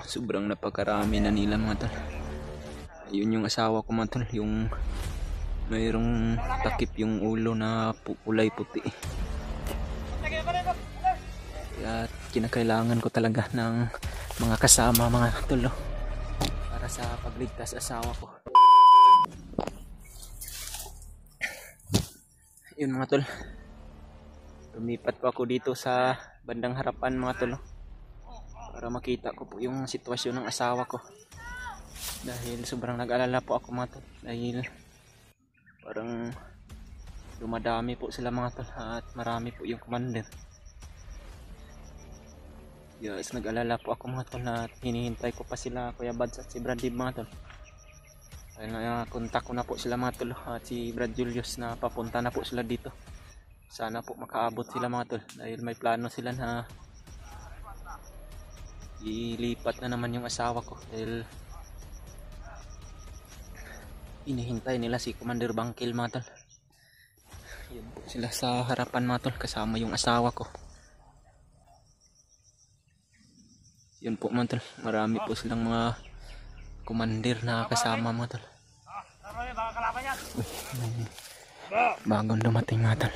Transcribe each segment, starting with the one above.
Sobrang napakarami na nila mga tol. Ayun yung asawa ko mga tol, yung mayroong takip yung ulo na kulay puti. Kaya kinakailangan ko talaga ng mga kasama mga tol para sa pagligtas asawa ko. Yun mga tol, lumipat po ako dito sa bandang harapan mga tol para makita ko po yung sitwasyon ng asawa ko, dahil sobrang nag-alala po ako mga tol, dahil parang dumadami po sila mga tol at marami po yung commander. Yes, nag-alala po ako mga tol at hinihintay ko pa sila Kuya Bads at si Brad Dib mga tol. Kaya na-contact ko na po sila mga tol at si Brad Julius na papunta na po sila dito. Sana po makaabot sila mga tol, dahil may plano sila na ilipat na naman yung asawa ko, dahil inihintay nila si Commander Bangkil mga tol. Yun po sila sa harapan mga tol kasama yung asawa ko. Yun po mga tol, marami po silang mga commander na kasama mga tol. Uy, bagong dumating mga tol.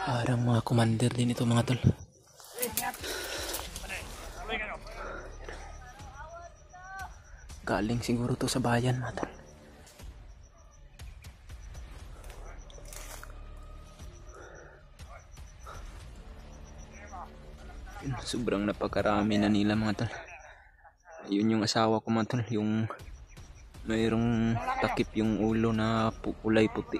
Parang mga commander din ito mga tol. Galing siguro to sa bayan mga tol. Sobrang napakarami na nila mga tol. Ayun yung asawa ko mga tol, yung mayroong takip yung ulo na kulay puti.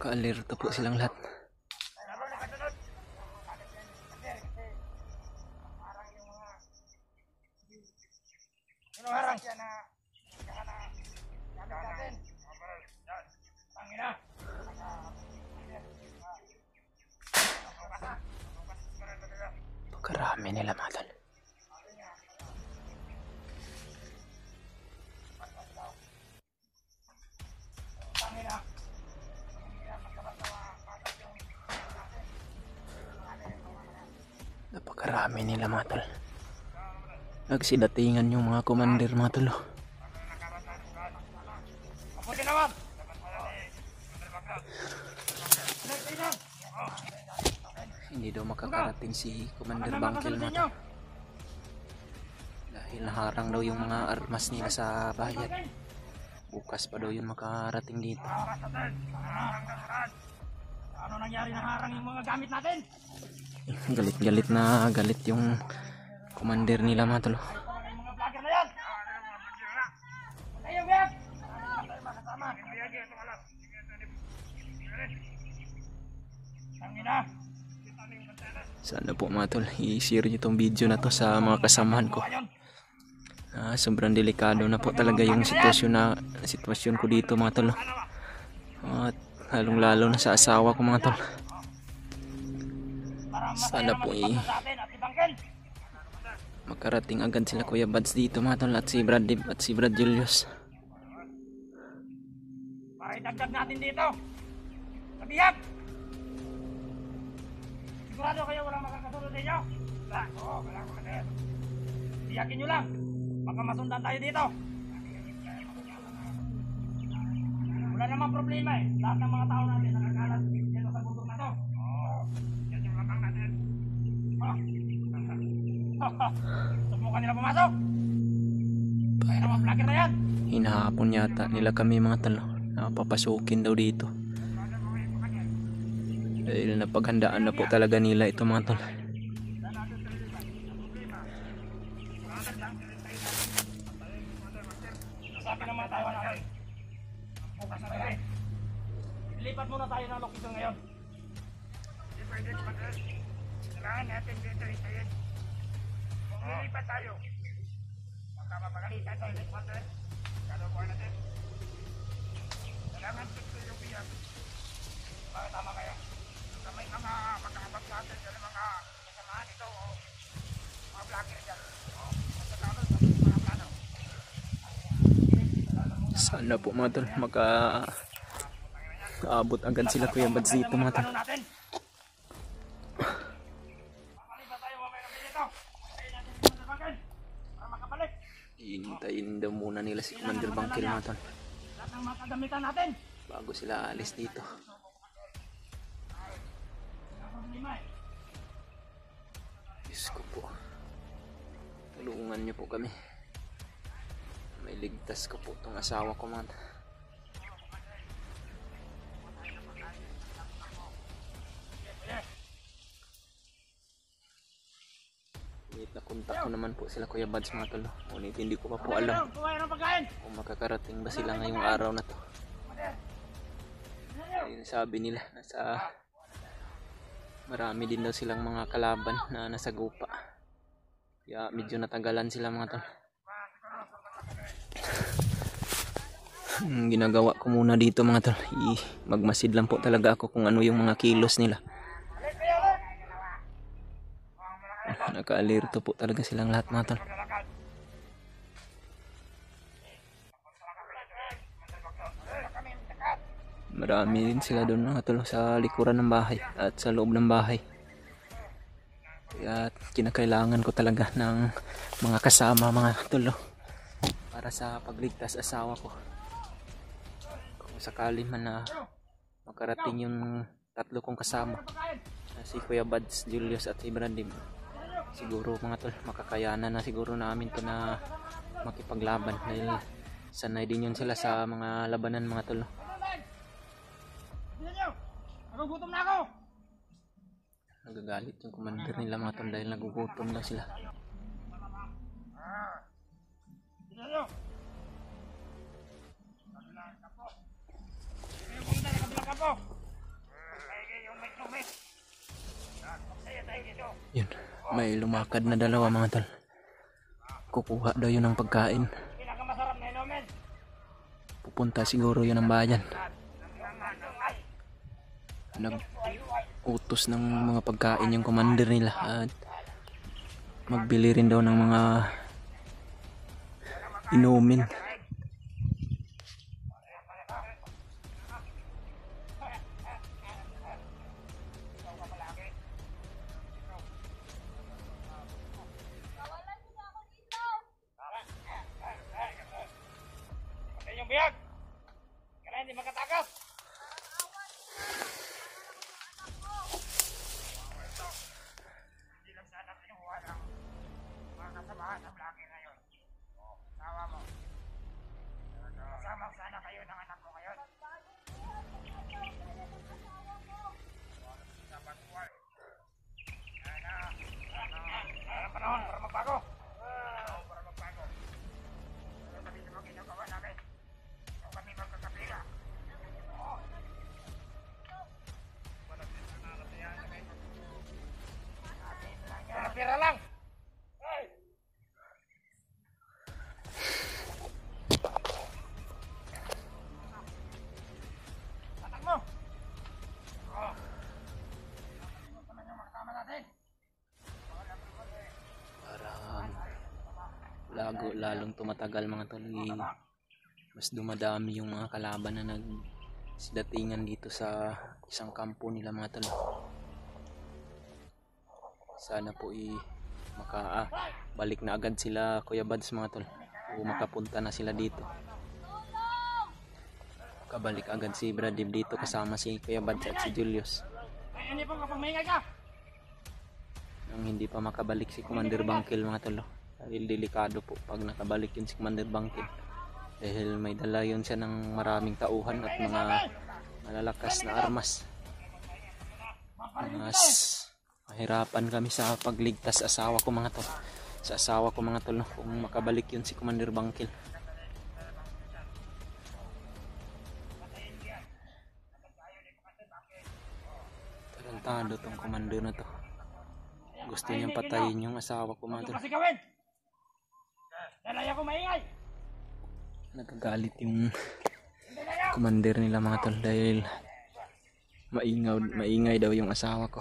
Ka-alerto po silang lahat. Karami nila mga tol. Napakarami nila mga tol. Nagsidatingan yung mga commander mga tol. Hindi daw makakarating si Commander Bangkil mga tol, dahil naharang daw yung mga armas nila sa bayan. Bukas pa daw yun makarating dito. Ano nangyari, naharang yung mga gamit natin? Galit na galit yung commander nila mga tol. Mga vlogger na yan! Tayo, Bek! Tayo makasama. Tangina! Sana po mga tol, i-share nyo itong video na to sa mga kasamahan ko. Sobrang delikado na po talaga yung sitwasyon ko dito mga tol. At lalong lalo na sa asawa ko mga tol. Sana po makarating agad sila Kuya Bads dito mga tol, at si Brad Dib at si Brad Julius. Pakidagdag natin dito. Sabihag! Sigurado kayo walang makakasunod sa inyo? Oo, wala ko kasi. Tiyakin nyo lang. Baka masundan tayo dito. Wala namang problema eh. Lahat ng mga tao natin nakakalat dito sa bundok na to. Oo, yan yung lamang natin. Subukan nila pumasok. Kaya naman vlogger na yan. Hinahapon yata nila kami mga tol, papasukin daw dito, dahil napaghandaan na po talaga nila ito mga tol. Sabi naman tayo natin. Bukas na tayo. Ilipat muna tayo ng location ngayon. Hindi pwede kumakas. Kailangan natin dito itayin. Kung lilipat tayo, magkamapagalitan tayo ng kumakas. Kalubuhan natin. Kailangan dito yung biyak. Tama kaya. May mga magkakabag natin sa mga kasamahan ito o mga vlogger dyan. Mga plano. Sana po mga tol Abot agad sila Kuya Bads dito mga tol. Ano natin? Makaliba tayo mamaya ng dito. Tayo natin si Commander Bangkil para makabalik. Hintayin daw muna nila si Commander Bangkil mga tol Lahat ng mga kagamitan natin. bago sila alis dito. Diyos ko po, tulungan niyo po kami. May ligtas ko po itong asawa ko mga tol. Nakontak ko naman po sila Kuya Bads mga tol. Ngunit hindi ko pa po alam kung makakarating ba sila ngayong araw na to. Ayun, sabi nila nasa marami din daw silang mga kalaban na nasa gupa. Kaya medyo natagalan sila mga tol. Ginagawa ko muna dito mga tol, magmasid lang po talaga ako kung ano yung mga kilos nila. Naka-alerto po talaga silang lahat mga tol. Marami din sila doon mga tol sa likuran ng bahay at sa loob ng bahay. Kaya kinakailangan ko talaga ng mga kasama mga tol para sa pagligtas asawa ko. Kung sakali man na makarating yung tatlo kong kasama, si Kuya Bads, Julius at si Brandim, siguro mga tol makakayanan na siguro namin to na makipaglaban dahil sanay din yun sila sa mga labanan mga tol. Nagugutom na ako. Nagagalit yung commander nila mga tol dahil nagugutom daw sila. Yun, may lumakad na dalawa mga tol. Kukuha daw yun ng pagkain. Pupunta siguro yun ng bayan. Nag-utos ng mga pagkain yung commander nila at magbili rin daw ng mga inumin. Yung biyag. Kaya hindi makatakas. Sana kayo ng anak mo ngayon. Panahon para magbago. Para magbago. Kami sa mga ginagawa namin. Kami magkakapila. Pira lang. Lalong tumatagal mga tol, mas dumadami yung mga kalaban na nagsidatingan dito sa isang kampo nila mga tol. Sana po makabalik na agad sila Kuya Bads mga tol, o makapunta na sila dito. Kabalik agad si Brandim dito kasama si Kuya Bads at si Julius. Hindi po kapag maingay ka. Nang hindi pa makabalik si Commander Bangkil mga tol, dahil delikado po pag nakabalik yun si Commander Bangkil dahil may dala yun siya ng maraming tauhan at mga malalakas na armas. Mas mahirapan kami sa pagligtas asawa ko mga tol, sa asawa ko mga tol, kung makabalik yun si Commander Bangkil. Tarantado tong commander na to, gusto niyang patayin yung asawa ko mga tol. Dahil ako maingay. Nagagalit yung commander nila mga tol dahil maingay daw yung asawa ko.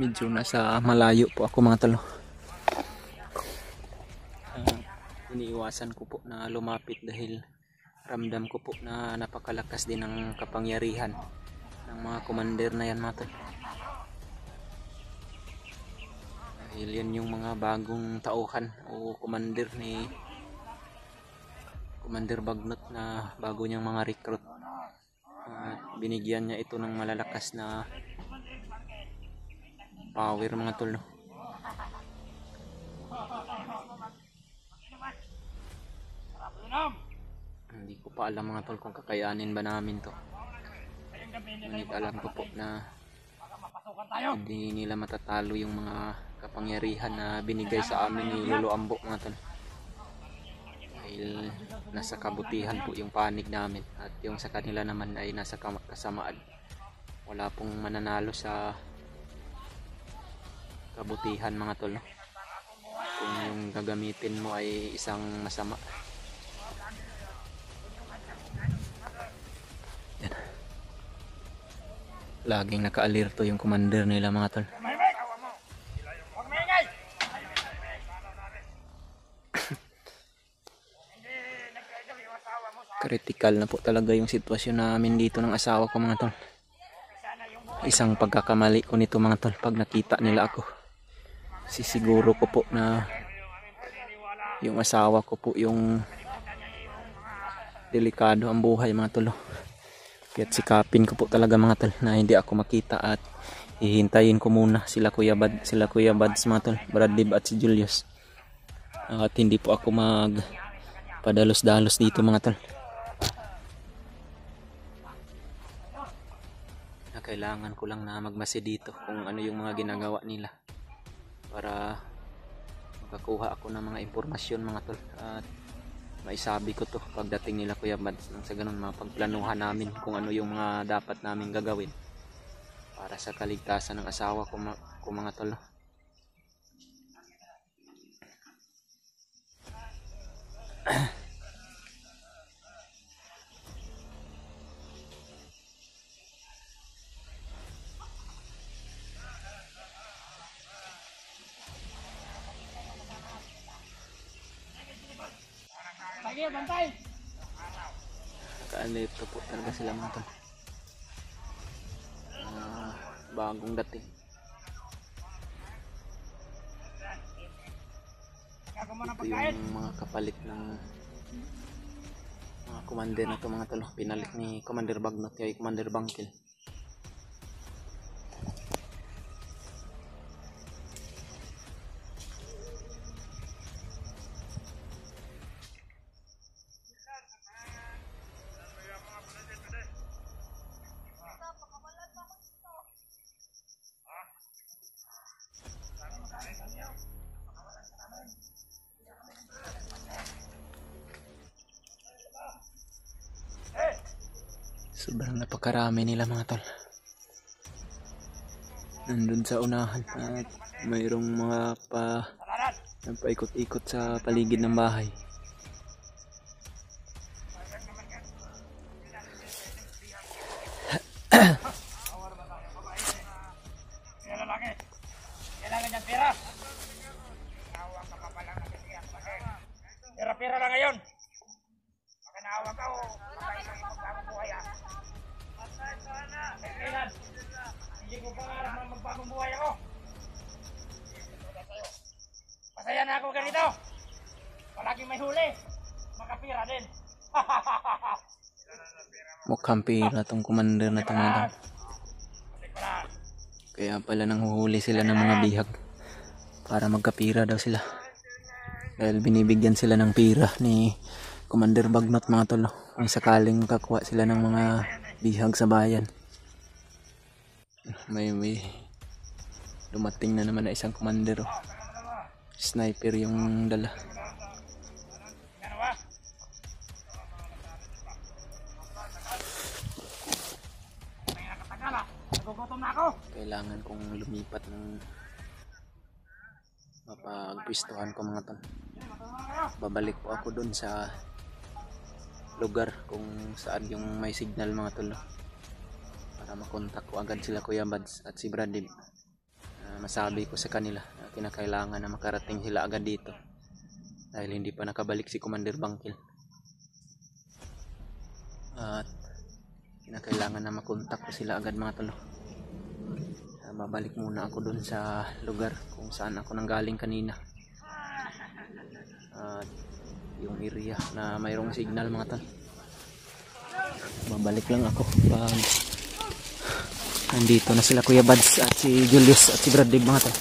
Medyo nasa malayo po ako mga tol. Iniiwasan ko po na lumapit dahil ramdam ko po na napakalakas din ng kapangyarihan ng mga commander na yan mga tol. Dahil yan yung mga bagong tauhan o commander ni Commander Bagnot na bago niyang mga recruit. Binigyan niya ito ng malalakas na power mga tol, no? Hindi ko pa alam mga tol kung kakayanin ba namin to. Ngunit alam ko po na hindi nila matatalo yung mga kapangyarihan na binigay sa amin ni Lolo Ambo mga tol. Dahil nasa kabutihan po yung panig namin at yung sa kanila naman ay nasa kasamaan. Wala pong mananalo sa kabutihan mga tol, no? Kung yung gagamitin mo ay isang masama. Yan. Laging naka-alerto yung commander nila mga tol. Critical na po talaga yung sitwasyon namin dito ng asawa ko mga tol. Isang pagkakamali ko nito mga tol, pag nakita nila ako, sisiguro ko po na yung asawa ko po yung delikado ang buhay mga tol. Kaya't sikapin ko po talaga mga tol na hindi ako makita at hihintayin ko muna sila Kuya Bads mga tol, Brad Dib at si Julius. At hindi po ako magpadalos-dalos dito mga tol. Kailangan ko lang na magmasi dito kung ano yung mga ginagawa nila para makakuha ako ng mga impormasyon mga tol at maisabi ko to pagdating nila Kuya Bads, nang sa ganun mapagplanuhan namin kung ano yung mga dapat namin gagawin para sa kaligtasan ng asawa ko mga tol. Lagi, bantay! Naka-alerto po talaga sila mga tol. Bagong dating. Ito yung mga kapalit ng mga commander na ito mga tol. Pinalit ni Commander Bagnot kay Commander Bangkil. Sobrang napakarami nila mga tol. Nandun sa unahan at mayroong mga paikot-ikot sa paligid ng bahay. Kailangan niyan pera. Pera lang ngayon. Baka naawa ka o makaisang magbagong buhay ah. Kailan? Hindi ko pangarap na magbagong buhay ako. Masaya na ako ganito. Palaging may huli. Makapira din. Mukhang pira tong commander na ito mga tol. Kaya pala nanghuhuli sila ng mga bihag para magkapira daw sila. Dahil binibigyan sila ng pira ni Commander Bagnot mga tol. Kung sakaling makakuha sila ng mga bihag sa bayan. May dumating na naman na isang commander. Sniper yung dala. Kailangan kong lumipat ng mapagpwistuhan ko mga tol. Babalik po ako dun sa lugar kung saan yung may signal mga tol, para makontak ko agad sila Kuya Bads at si Brad Dib. masabi ko sa kanila na kinakailangan na makarating sila agad dito dahil hindi pa nakabalik si Commander Bangkil. At kinakailangan na makontak ko sila agad mga tolo. Babalik muna ako dun sa lugar kung saan ako nanggaling kanina. At yung area na mayroong signal mga tol. Babalik lang ako pag nandito na sila Kuya Bads at si Julius at si Bradley mga tol.